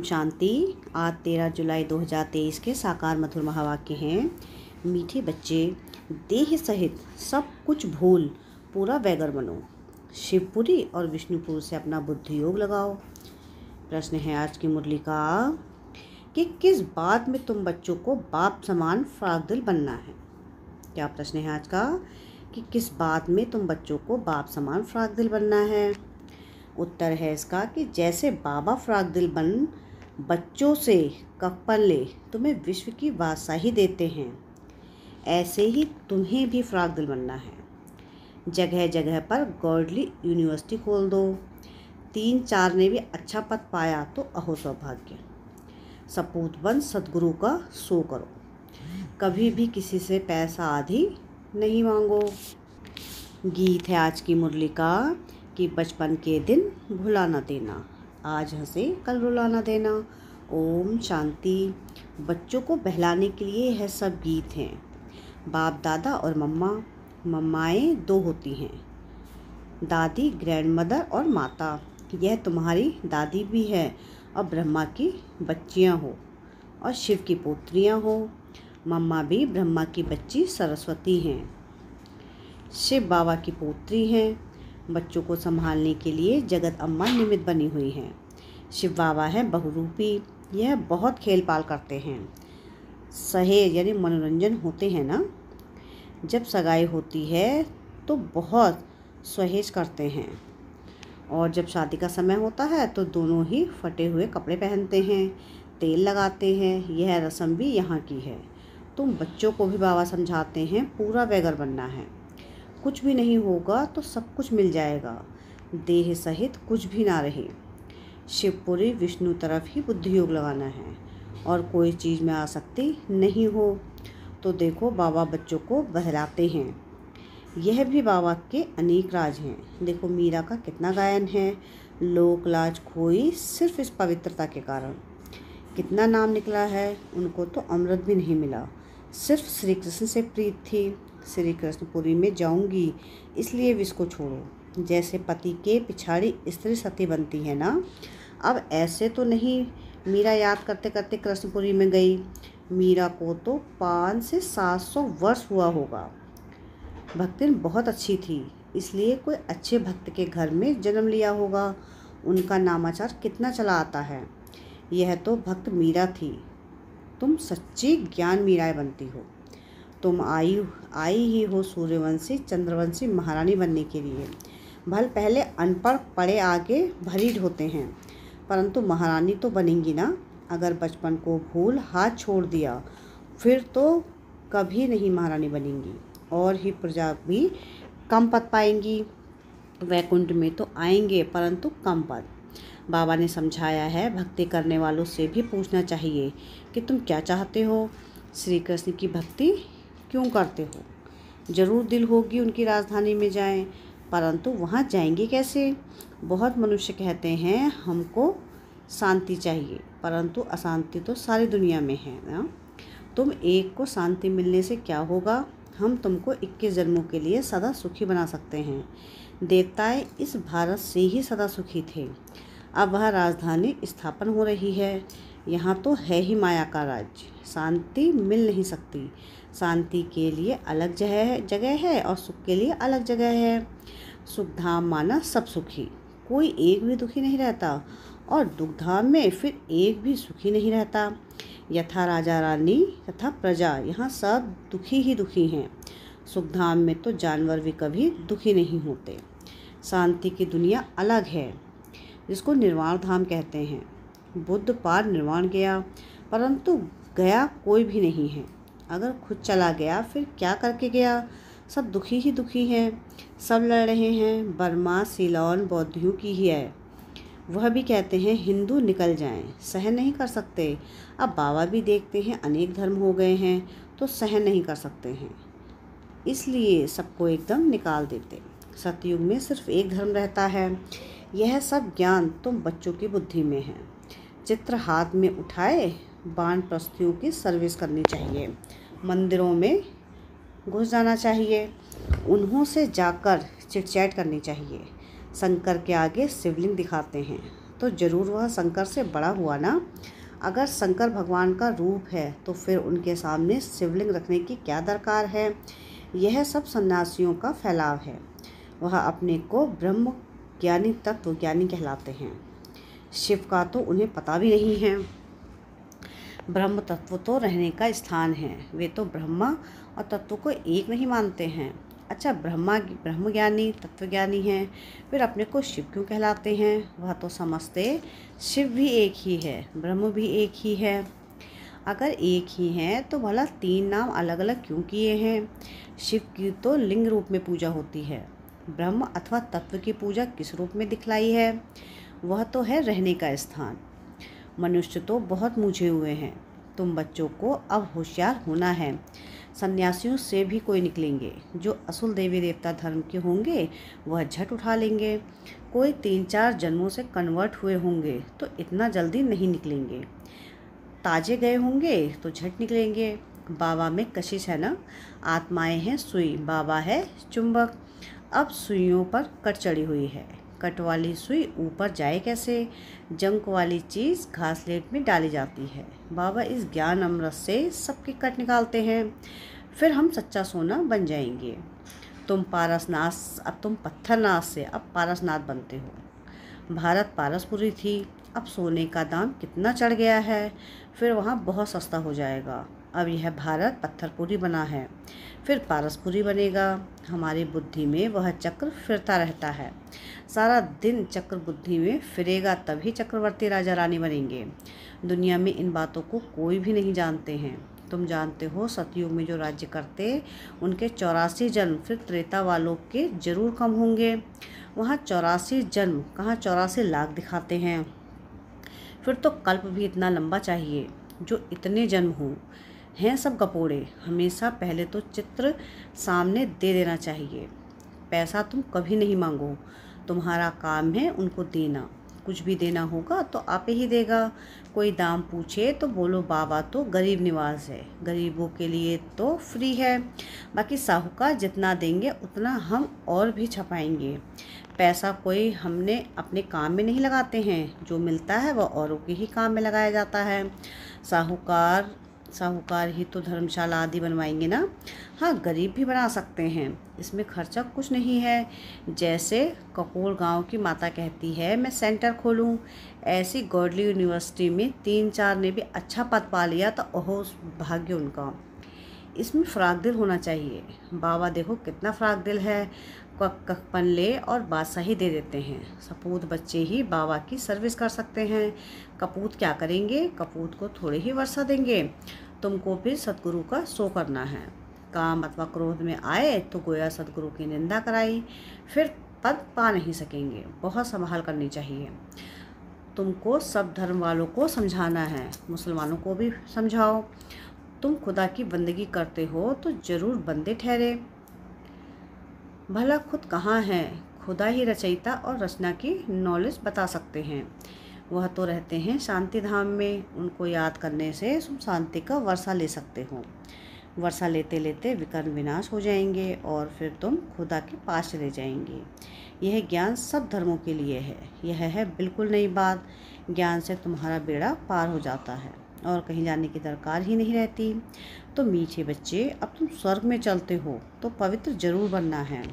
शांति। आज 13 जुलाई 2023 के साकार मधुर महावाक्य हैं। मीठे बच्चे, देह सहित सब कुछ भूल पूरा वैगर बनो। शिवपुरी और विष्णुपुर से अपना बुद्धि योग लगाओ। प्रश्न है आज की मुरली का कि किस बात में तुम बच्चों को बाप समान फाजिल बनना है। क्या प्रश्न है आज का कि किस बात में तुम बच्चों को बाप समान फाजिल बनना है। उत्तर है इसका कि जैसे बाबा फाजिल बन बच्चों से कप्पन ले तुम्हें विश्व की बादशाही देते हैं, ऐसे ही तुम्हें भी फाजिल बनना है। जगह जगह पर गॉडली यूनिवर्सिटी खोल दो। 3-4 ने भी अच्छा पद पाया तो अहो सौभाग्य। सपूत बन सदगुरु का सो करो। कभी भी किसी से पैसा आदि नहीं मांगो। गीत है आज की मुरली का कि बचपन के दिन भुला न देना, आज हंसे कल रुला न देना। ओम शांति। बच्चों को बहलाने के लिए यह सब गीत हैं। बाप दादा और मम्माएँ 2 होती हैं, दादी ग्रैंडमदर और माता। यह तुम्हारी दादी भी है और ब्रह्मा की बच्चियाँ हो और शिव की पोत्रियाँ हो। मम्मा भी ब्रह्मा की बच्ची सरस्वती हैं, शिव बाबा की पोत्री हैं। बच्चों को संभालने के लिए जगत अम्मा निमित्त बनी हुई हैं। शिव बाबा है बहुरूपी, यह बहुत खेल पाल करते हैं। सहेज यानी मनोरंजन होते हैं ना। जब सगाई होती है तो बहुत सहेज करते हैं और जब शादी का समय होता है तो दोनों ही फटे हुए कपड़े पहनते हैं, तेल लगाते हैं। यह रस्म भी यहाँ की है। तुम बच्चों को भी बाबा समझाते हैं पूरा वैगर बनना है। कुछ भी नहीं होगा तो सब कुछ मिल जाएगा, देह सहित कुछ भी ना रहे। शिवपुरी विष्णु तरफ ही बुद्धि योग लगाना है और कोई चीज़ में आसक्ति नहीं हो। तो देखो बाबा बच्चों को बहलाते हैं, यह भी बाबा के अनेक राज हैं। देखो मीरा का कितना गायन है, लोक लाज खोई सिर्फ इस पवित्रता के कारण। कितना नाम निकला है, उनको तो अमृत भी नहीं मिला, सिर्फ श्री कृष्ण से प्रीत थी। श्री कृष्णपुरी में जाऊंगी इसलिए विष को छोड़ो। जैसे पति के पिछाड़ी स्त्री सती बनती है ना, अब ऐसे तो नहीं। मीरा याद करते करते कृष्णपुरी में गई। मीरा को तो 500 से 700 वर्ष हुआ होगा। भक्तिन बहुत अच्छी थी, इसलिए कोई अच्छे भक्त के घर में जन्म लिया होगा। उनका नामाचार कितना चला आता है। यह तो भक्त मीरा थी। तुम सच्ची ज्ञान मीराएं बनती हो। तुम आई ही हो सूर्यवंशी चंद्रवंशी महारानी बनने के लिए। भल पहले अनपढ़ पढ़े आगे भरी होते हैं, परंतु महारानी तो बनेंगी ना। अगर बचपन को भूल हाथ छोड़ दिया फिर तो कभी नहीं महारानी बनेंगी और ही प्रजा भी कम पद पाएंगी। वैकुंठ में तो आएंगे परंतु कम पद। बाबा ने समझाया है भक्ति करने वालों से भी पूछना चाहिए कि तुम क्या चाहते हो, श्री कृष्ण की भक्ति क्यों करते हो। जरूर दिल होगी उनकी राजधानी में जाएं, परंतु वहाँ जाएंगे कैसे। बहुत मनुष्य कहते हैं हमको शांति चाहिए, परंतु अशांति तो सारी दुनिया में है ना। तुम एक को शांति मिलने से क्या होगा। हम तुमको 21 जन्मों के लिए सदा सुखी बना सकते हैं। देवताएं इस भारत से ही सदा सुखी थे, अब वह राजधानी स्थापन हो रही है। यहाँ तो है ही माया का राज्य, शांति मिल नहीं सकती। शांति के लिए अलग जगह है और सुख के लिए अलग जगह है। सुख धाम माना सब सुखी, कोई एक भी दुखी नहीं रहता, और दुख धाम में फिर एक भी सुखी नहीं रहता। यथा राजा रानी तथा प्रजा, यहाँ सब दुखी ही दुखी हैं। सुख धाम में तो जानवर भी कभी दुखी नहीं होते। शांति की दुनिया अलग है जिसको निर्वाण धाम कहते हैं। बुद्ध पार निर्वाण गया, परंतु गया कोई भी नहीं है। अगर खुद चला गया फिर क्या करके गया। सब दुखी ही दुखी हैं, सब लड़ रहे हैं। बर्मा सीलोन बौद्धियों की ही है। वह भी कहते हैं हिंदू निकल जाएं, सहन नहीं कर सकते। अब बाबा भी देखते हैं अनेक धर्म हो गए हैं तो सहन नहीं कर सकते हैं, इसलिए सबको एकदम निकाल देते। सतयुग में सिर्फ एक धर्म रहता है। यह सब ज्ञान तुम बच्चों की बुद्धि में है। चित्र हाथ में उठाए वानप्रस्थियों की सर्विस करनी चाहिए। मंदिरों में घुस जाना चाहिए, उन्हों से जाकर चिटचैट करनी चाहिए। शंकर के आगे शिवलिंग दिखाते हैं तो जरूर वह शंकर से बड़ा हुआ ना। अगर शंकर भगवान का रूप है तो फिर उनके सामने शिवलिंग रखने की क्या दरकार है। यह सब सन्यासियों का फैलाव है। वह अपने को ब्रह्म ज्ञानी तत्व ज्ञानी कहलाते हैं। शिव का तो उन्हें पता भी नहीं है। ब्रह्म तत्व तो रहने का स्थान है। वे तो ब्रह्मा और तत्व को एक नहीं मानते हैं। अच्छा, ब्रह्म ज्ञानी तत्वज्ञानी हैं, फिर अपने को शिव क्यों कहलाते हैं। वह तो समझते शिव भी एक ही है, ब्रह्म भी एक ही है। अगर एक ही हैं तो भला तीन नाम अलग अलग क्यों किए हैं। शिव की तो लिंग रूप में पूजा होती है। ब्रह्म अथवा तत्व की पूजा किस रूप में दिखलाई है। वह तो है रहने का स्थान। मनुष्य तो बहुत मूझे हुए हैं। तुम बच्चों को अब होशियार होना है। सन्यासियों से भी कोई निकलेंगे। जो असुल देवी देवता धर्म के होंगे वह झट उठा लेंगे। कोई 3-4 जन्मों से कन्वर्ट हुए होंगे तो इतना जल्दी नहीं निकलेंगे। ताजे गए होंगे तो झट निकलेंगे। बाबा में कशिश है ना। आत्माएं हैं सुई, बाबा है चुंबक। अब सुइयों पर कट चढ़ी हुई है। कट वाली सुई ऊपर जाए कैसे। जंक वाली चीज़ घासलेट में डाली जाती है। बाबा इस ज्ञान अमृत से सबके कट निकालते हैं। फिर हम सच्चा सोना बन जाएंगे। तुम पत्थरनाथ से अब पारसनाथ बनते हो। भारत पारसपुरी थी, अब सोने का दाम कितना चढ़ गया है। फिर वहाँ बहुत सस्ता हो जाएगा। अब यह भारत पत्थरपुरी बना है, फिर पारसपुरी बनेगा। हमारी बुद्धि में वह चक्र फिरता रहता है। सारा दिन चक्र बुद्धि में फिरेगा, तभी चक्रवर्ती राजा रानी बनेंगे। दुनिया में इन बातों को कोई भी नहीं जानते हैं। तुम जानते हो सतयुग में जो राज्य करते उनके 84 जन्म फिर त्रेता वालों के जरूर कम होंगे। वहाँ 84 जन्म कहाँ 84 लाख दिखाते हैं। फिर तो कल्प भी इतना लंबा चाहिए जो इतने जन्म हों। हैं सब गपोड़े। हमेशा पहले तो चित्र सामने दे देना चाहिए। पैसा तुम कभी नहीं मांगो, तुम्हारा काम है उनको देना। कुछ भी देना होगा तो आपे ही देगा। कोई दाम पूछे तो बोलो बाबा तो गरीब निवास है, गरीबों के लिए तो फ्री है। बाकी साहूकार जितना देंगे उतना हम और भी छपाएंगे। पैसा कोई हमने अपने काम में नहीं लगाते हैं। जो मिलता है वह औरों के ही काम में लगाया जाता है। साहूकार ही तो धर्मशाला आदि बनवाएंगे ना। हाँ, गरीब भी बना सकते हैं, इसमें खर्चा कुछ नहीं है। जैसे ककोल गांव की माता कहती है मैं सेंटर खोलूं, ऐसी गॉडली यूनिवर्सिटी में 3-4 ने भी अच्छा पद पा लिया तो ओहो भाग्य उनका। इसमें फराक दिल होना चाहिए। बाबा देखो कितना फराक दिल है। कखपन ले और बादशाही दे देते हैं। सपूत बच्चे ही बाबा की सर्विस कर सकते हैं। कपूत क्या करेंगे। कपूत को थोड़े ही वर्षा देंगे। तुमको फिर सतगुरु का शो करना है। काम अथवा क्रोध में आए तो गोया सतगुरु की निंदा कराई, फिर पद पा नहीं सकेंगे। बहुत संभाल करनी चाहिए। तुमको सब धर्म वालों को समझाना है, मुसलमानों को भी समझाओ। तुम खुदा की बंदगी करते हो तो ज़रूर बंदे ठहरे। भला खुद कहाँ है। खुदा ही रचयिता और रचना की नॉलेज बता सकते हैं। वह तो रहते हैं शांति धाम में। उनको याद करने से तुम शांति का वर्षा ले सकते हो। वर्षा लेते लेते विकर्ण विनाश हो जाएंगे और फिर तुम खुदा के पास चले जाएंगे। यह ज्ञान सब धर्मों के लिए है। यह है बिल्कुल नई बात। ज्ञान से तुम्हारा बेड़ा पार हो जाता है और कहीं जाने की दरकार ही नहीं रहती। तो मीठे बच्चे, अब तुम स्वर्ग में चलते हो तो पवित्र जरूर बनना है।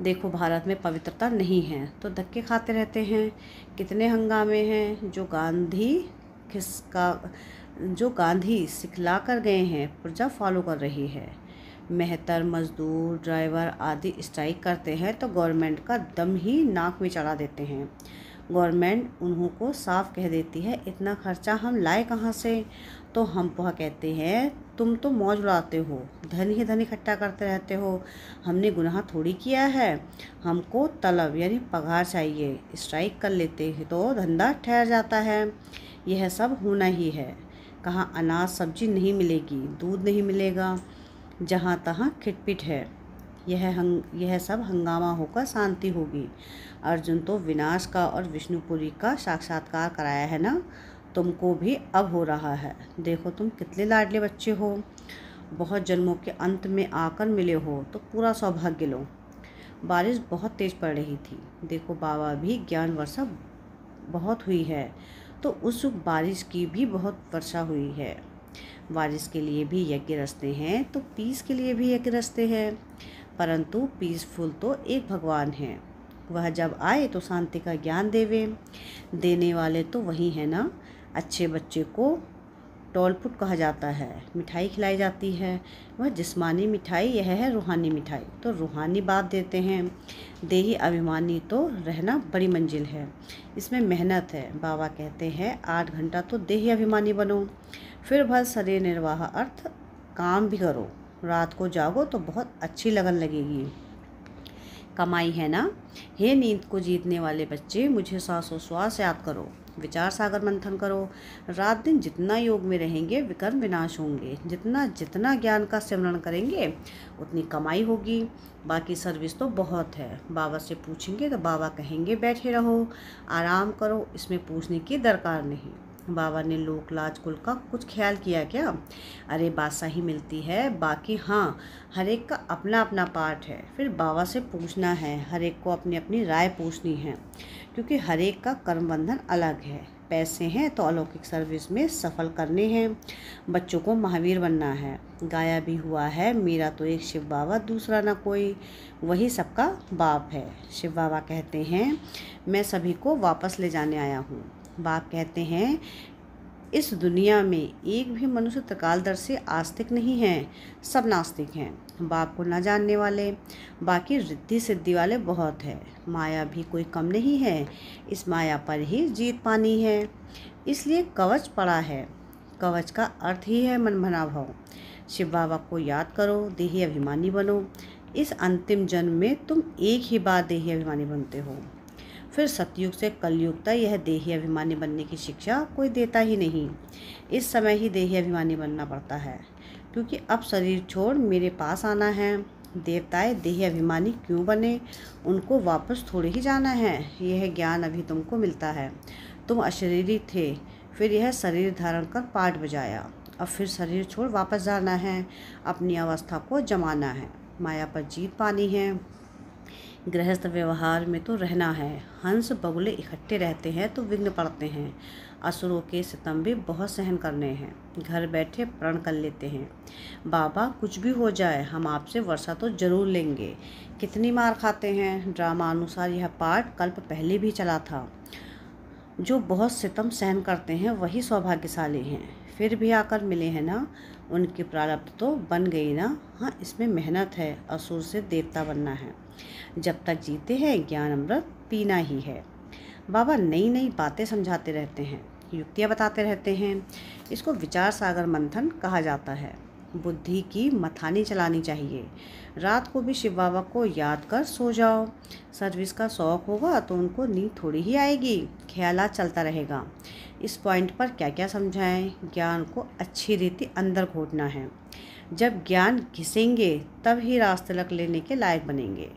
देखो भारत में पवित्रता नहीं है तो धक्के खाते रहते हैं। कितने हंगामे हैं। जो गांधी सिखला कर गए हैं प्रजा फॉलो कर रही है। मेहतर, मजदूर, ड्राइवर आदि स्ट्राइक करते हैं तो गवर्नमेंट का दम ही नाक में चढ़ा देते हैं। गवर्नमेंट उन्हों को साफ कह देती है इतना खर्चा हम लाए कहाँ से। तो हम वह कहते हैं तुम तो मौज उड़ाते हो, धन ही धन इकट्ठा करते रहते हो। हमने गुनाह थोड़ी किया है। हमको तलब यानी पगार चाहिए। स्ट्राइक कर लेते हैं तो धंधा ठहर जाता है। यह सब होना ही है। कहाँ अनाज सब्जी नहीं मिलेगी, दूध नहीं मिलेगा। जहाँ तहाँ खिटपिट है। यह सब हंगामा होकर शांति होगी। अर्जुन तो विनाश का और विष्णुपुरी का साक्षात्कार कराया है ना। तुमको भी अब हो रहा है। देखो तुम कितने लाडले बच्चे हो। बहुत जन्मों के अंत में आकर मिले हो तो पूरा सौभाग्य लो। बारिश बहुत तेज पड़ रही थी। देखो बाबा भी ज्ञान वर्षा बहुत हुई है, तो उस बारिश की भी बहुत वर्षा हुई है। बारिश के लिए भी यज्ञ रचते हैं तो पीस के लिए भी यज्ञ रचते हैं, परंतु पीसफुल तो एक भगवान है। वह जब आए तो शांति का ज्ञान देवे, देने वाले तो वही है ना। अच्छे बच्चे को टोलपुट कहा जाता है, मिठाई खिलाई जाती है, वह जिस्मानी मिठाई, यह है रूहानी मिठाई। तो रूहानी बाप देते हैं। देही अभिमानी तो रहना बड़ी मंजिल है, इसमें मेहनत है। बाबा कहते हैं 8 घंटा तो देही अभिमानी बनो, फिर भल शरीर निर्वाह अर्थ काम भी करो। रात को जागो तो बहुत अच्छी लगन लगेगी। कमाई है ना। हे नींद को जीतने वाले बच्चे, मुझे श्वासोश्वास याद करो, विचार सागर मंथन करो। रात दिन जितना योग में रहेंगे विकर्म विनाश होंगे। जितना जितना ज्ञान का सिमरण करेंगे उतनी कमाई होगी। बाकी सर्विस तो बहुत है। बाबा से पूछेंगे तो बाबा कहेंगे बैठे रहो, आराम करो, इसमें पूछने की दरकार नहीं। बाबा ने लोक लाज कुल का कुछ ख्याल किया क्या? अरे बात सही मिलती है, बाकी हाँ, हर एक का अपना अपना पार्ट है। फिर बाबा से पूछना है, हर एक को अपनी अपनी राय पूछनी है, क्योंकि हर एक का कर्म बंधन अलग है। पैसे हैं तो अलौकिक सर्विस में सफल करने हैं। बच्चों को महावीर बनना है। गाया भी हुआ है, मेरा तो एक शिव बाबा दूसरा ना कोई, वही सबका बाप है। शिव बाबा कहते हैं मैं सभी को वापस ले जाने आया हूँ। बाप कहते हैं इस दुनिया में एक भी मनुष्य त्रिकालदर्शी आस्तिक नहीं है, सब नास्तिक हैं। बाप को न जानने वाले, बाकी रिद्धि सिद्धि वाले बहुत है। माया भी कोई कम नहीं है, इस माया पर ही जीत पानी है। इसलिए कवच पड़ा है। कवच का अर्थ ही है मन भना भाव। शिव बाबा को याद करो, देही अभिमानी बनो। इस अंतिम जन्म में तुम एक ही बार देही अभिमानी बनते हो, फिर सतयुग से कलयुग तक यह देही अभिमानी बनने की शिक्षा कोई देता ही नहीं। इस समय ही देही अभिमानी बनना पड़ता है, क्योंकि अब शरीर छोड़ मेरे पास आना है। देवताएं देही अभिमानी क्यों बने? उनको वापस थोड़े ही जाना है। यह ज्ञान अभी तुमको मिलता है। तुम अशरीरी थे, फिर यह शरीर धारण कर पाठ बजाया, अब फिर शरीर छोड़ वापस जाना है, अपनी अवस्था को जमाना है, माया पर जीत पानी है। गृहस्थ व्यवहार में तो रहना है। हंस बगुले इकट्ठे रहते हैं तो विघ्न पड़ते हैं। असुरों के सितम भी बहुत सहन करने हैं। घर बैठे प्रण कर लेते हैं, बाबा कुछ भी हो जाए हम आपसे वर्षा तो जरूर लेंगे। कितनी मार खाते हैं। ड्रामा अनुसार यह पाठ कल्प पहले भी चला था। जो बहुत सितम सहन करते हैं वही सौभाग्यशाली हैं। फिर भी आकर मिले हैं ना, उनकी प्रारब्ध तो बन गई ना। हाँ, इसमें मेहनत है, असुर से देवता बनना है। जब तक जीते हैं ज्ञान अमृत पीना ही है। बाबा नई नई बातें समझाते रहते हैं, युक्तियाँ बताते रहते हैं। इसको विचार सागर मंथन कहा जाता है। बुद्धि की मथानी चलानी चाहिए। रात को भी शिव बाबा को याद कर सो जाओ। सर्विस का शौक़ होगा तो उनको नींद थोड़ी ही आएगी, ख्यालात चलता रहेगा। इस पॉइंट पर क्या क्या समझाएं? ज्ञान को अच्छी रीति अंदर घोटना है। जब ज्ञान घिसेंगे तब ही रास तिलक लेने के लायक बनेंगे।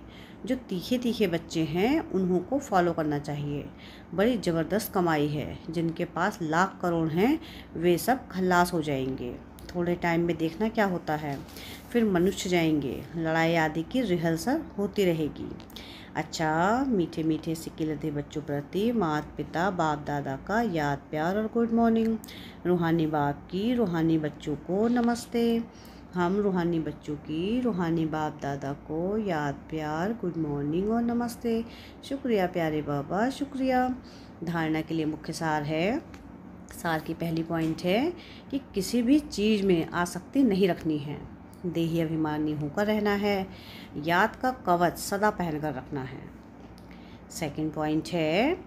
जो तीखे तीखे बच्चे हैं उन्हों को फॉलो करना चाहिए। बड़ी ज़बरदस्त कमाई है। जिनके पास लाख करोड़ हैं वे सब खल्लास हो जाएंगे। थोड़े टाइम में देखना क्या होता है, फिर मनुष्य जाएंगे। लड़ाई आदि की रिहर्सल होती रहेगी। अच्छा, मीठे मीठे सिक्के लदे बच्चों प्रति माता पिता बाप दादा का याद प्यार और गुड मॉर्निंग। रूहानी बाप की रूहानी बच्चों को नमस्ते। हम रूहानी बच्चों की रूहानी बाप दादा को याद प्यार गुड मॉर्निंग और नमस्ते। शुक्रिया प्यारे बाबा, शुक्रिया। धारणा के लिए मुख्य सार है। सार की पहली पॉइंट है कि किसी भी चीज़ में आसक्ति नहीं रखनी है। देही अभिमानी होकर रहना है। याद का कवच सदा पहनकर रखना है। सेकंड पॉइंट है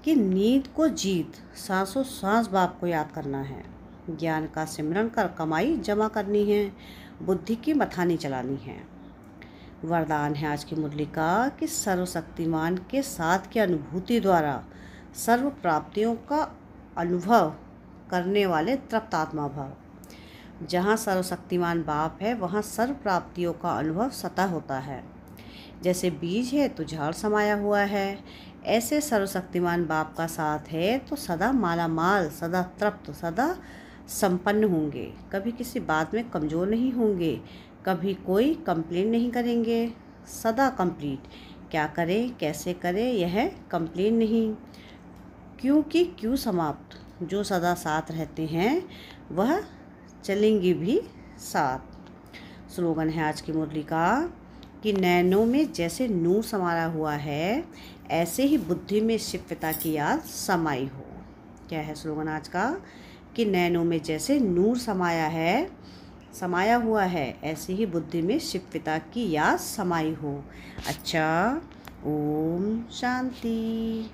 कि नींद को जीत, सांसों सांस बाप को याद करना है। ज्ञान का सिमरन कर कमाई जमा करनी है। बुद्धि की मथानी चलानी है। वरदान है आज की मुरली का कि सर्वशक्तिमान के साथ की अनुभूति द्वारा सर्व प्राप्तियों का अनुभव करने वाले तृप्त आत्मा भाव। जहाँ सर्वशक्तिमान बाप है वहाँ सर्व प्राप्तियों का अनुभव सतह होता है। जैसे बीज है तो झाड़ समाया हुआ है, ऐसे सर्वशक्तिमान बाप का साथ है तो सदा माला माल, सदा तृप्त, सदा संपन्न होंगे। कभी किसी बात में कमज़ोर नहीं होंगे, कभी कोई कंप्लेन नहीं करेंगे, सदा कंप्लीट। क्या करें कैसे करें यह कंप्लेन नहीं, क्योंकि क्यों समाप्त, जो सदा साथ रहते हैं वह चलेंगे भी साथ। स्लोगन है आज की मुरली का कि नैनों में जैसे नूर समाया हुआ है, ऐसे ही बुद्धि में शिव पिता की याद समाई हो। क्या है स्लोगन आज का? कि नैनों में जैसे नूर समाया हुआ है, ऐसे ही बुद्धि में शिव पिता की याद समाई हो। अच्छा, ओम शांति।